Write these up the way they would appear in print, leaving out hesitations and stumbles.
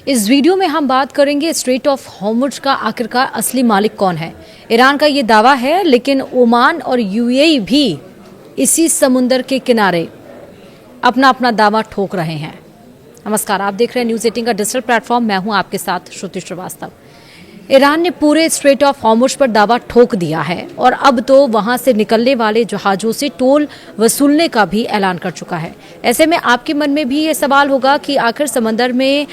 इस वीडियो में हम बात करेंगे स्ट्रेट ऑफ हॉर्मुज का आखिरकार असली मालिक कौन है। ईरान का ये दावा है, लेकिन ओमान और यूएई भी इसी समुंदर के किनारे अपना अपना दावा ठोक रहे हैं। नमस्कार, आप देख रहे हैं न्यूज़ 18 का डिजिटल प्लेटफॉर्म। मैं हूं आपके साथ श्रुति श्रीवास्तव। ईरान ने पूरे स्ट्रेट ऑफ हॉर्मुज पर दावा ठोक दिया है और अब तो वहां से निकलने वाले जहाजों से टोल वसूलने का भी ऐलान कर चुका है। ऐसे में आपके मन में भी ये सवाल होगा कि आखिर समंदर में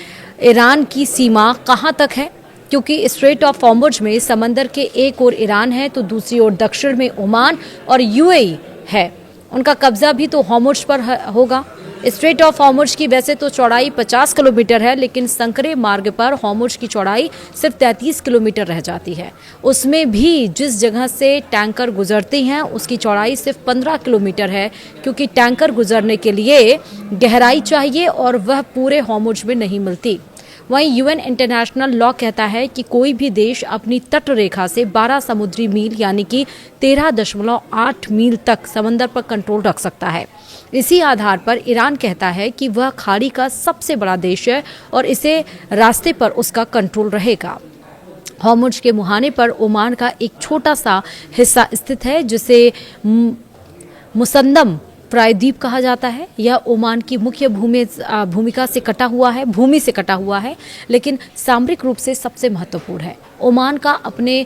ईरान की सीमा कहां तक है, क्योंकि स्ट्रेट ऑफ हॉर्मुज में समंदर के एक ओर ईरान है तो दूसरी ओर दक्षिण में ओमान और यूएई है। उनका कब्जा भी तो हॉर्मुज पर होगा। स्ट्रेट ऑफ हॉर्मुज की वैसे तो चौड़ाई 50 किलोमीटर है, लेकिन संकरे मार्ग पर हॉर्मुज की चौड़ाई सिर्फ 33 किलोमीटर रह जाती है। उसमें भी जिस जगह से टैंकर गुजरते हैं उसकी चौड़ाई सिर्फ 15 किलोमीटर है, क्योंकि टैंकर गुजरने के लिए गहराई चाहिए और वह पूरे हॉर्मुज में नहीं मिलती। वहीं यूएन इंटरनेशनल लॉ कहता है कि कोई भी देश अपनी तट रेखा से 12 समुद्री मील यानी कि 13.8 मील तक समंदर पर कंट्रोल रख सकता है। इसी आधार पर ईरान कहता है कि वह खाड़ी का सबसे बड़ा देश है और इसे रास्ते पर उसका कंट्रोल रहेगा। हॉर्मुज के मुहाने पर ओमान का एक छोटा सा हिस्सा स्थित है, जिसे मुसंदम प्रायद्वीप कहा जाता है। यह ओमान की मुख्य भूमि से कटा हुआ है, लेकिन सामरिक रूप से सबसे महत्वपूर्ण है। ओमान का अपने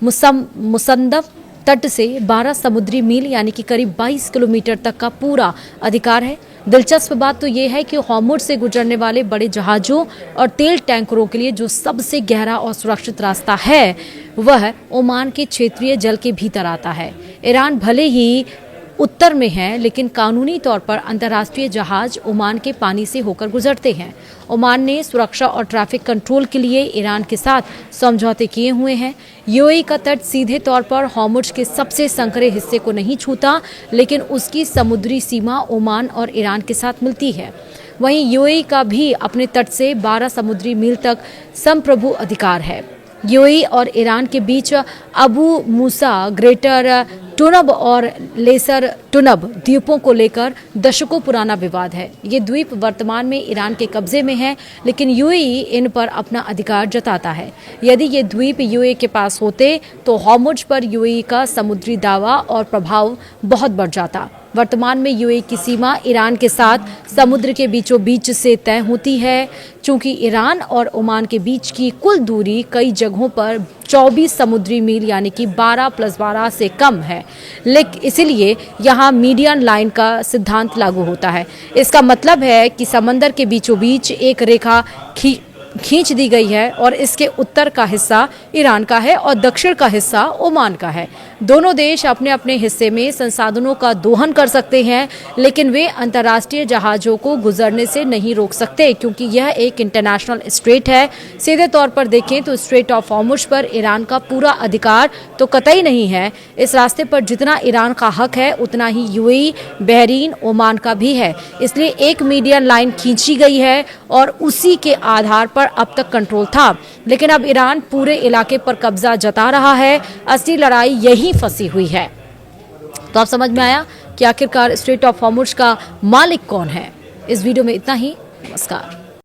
मुसंदम तट से 12 समुद्री मील यानी कि करीब 22 किलोमीटर तक का पूरा अधिकार है। दिलचस्प बात तो यह है कि हॉर्मुज से गुजरने वाले बड़े जहाज़ों और तेल टैंकरों के लिए जो सबसे गहरा और सुरक्षित रास्ता है, वह ओमान के क्षेत्रीय जल के भीतर आता है। ईरान भले ही उत्तर में है, लेकिन कानूनी तौर पर अंतर्राष्ट्रीय जहाज ओमान के पानी से होकर गुजरते हैं। ओमान ने सुरक्षा और ट्रैफिक कंट्रोल के लिए ईरान के साथ समझौते किए हुए हैं। यूएई का तट सीधे तौर पर हॉर्मुज के सबसे संकरे हिस्से को नहीं छूता, लेकिन उसकी समुद्री सीमा ओमान और ईरान के साथ मिलती है। वहीं यूएई का भी अपने तट से 12 समुद्री मील तक संप्रभु अधिकार है। यूएई और ईरान के बीच अबू मूसा, ग्रेटर टुनब और लेसर टुनब द्वीपों को लेकर दशकों पुराना विवाद है। ये द्वीप वर्तमान में ईरान के कब्जे में है, लेकिन यूएई इन पर अपना अधिकार जताता है। यदि ये द्वीप यूएई के पास होते तो हॉर्मुज पर यूएई का समुद्री दावा और प्रभाव बहुत बढ़ जाता। वर्तमान में यूएई की सीमा ईरान के साथ समुद्र के बीचों बीच से तय होती है। चूंकि ईरान और ओमान के बीच की कुल दूरी कई जगहों पर 24 समुद्री मील यानी कि 12 + 12 से कम है, लेकिन इसलिए यहाँ मीडियन लाइन का सिद्धांत लागू होता है। इसका मतलब है कि समंदर के बीचों बीच एक रेखा खींच दी गई है और इसके उत्तर का हिस्सा ईरान का है और दक्षिण का हिस्सा ओमान का है। दोनों देश अपने अपने हिस्से में संसाधनों का दोहन कर सकते हैं, लेकिन वे अंतर्राष्ट्रीय जहाज़ों को गुजरने से नहीं रोक सकते, क्योंकि यह एक इंटरनेशनल स्ट्रेट है। सीधे तौर पर देखें तो स्ट्रेट ऑफ हॉर्मुज पर ईरान का पूरा अधिकार तो कतई नहीं है। इस रास्ते पर जितना ईरान का हक है, उतना ही यूएई, बहरीन, ओमान का भी है। इसलिए एक मीडियन लाइन खींची गई है और उसी के आधार पर अब तक कंट्रोल था, लेकिन अब ईरान पूरे इलाके पर कब्जा जता रहा है। असली लड़ाई यहीं फंसी हुई है। तो आप समझ में आया कि आखिरकार स्ट्रेट ऑफ हॉर्मुज का मालिक कौन है। इस वीडियो में इतना ही। नमस्कार।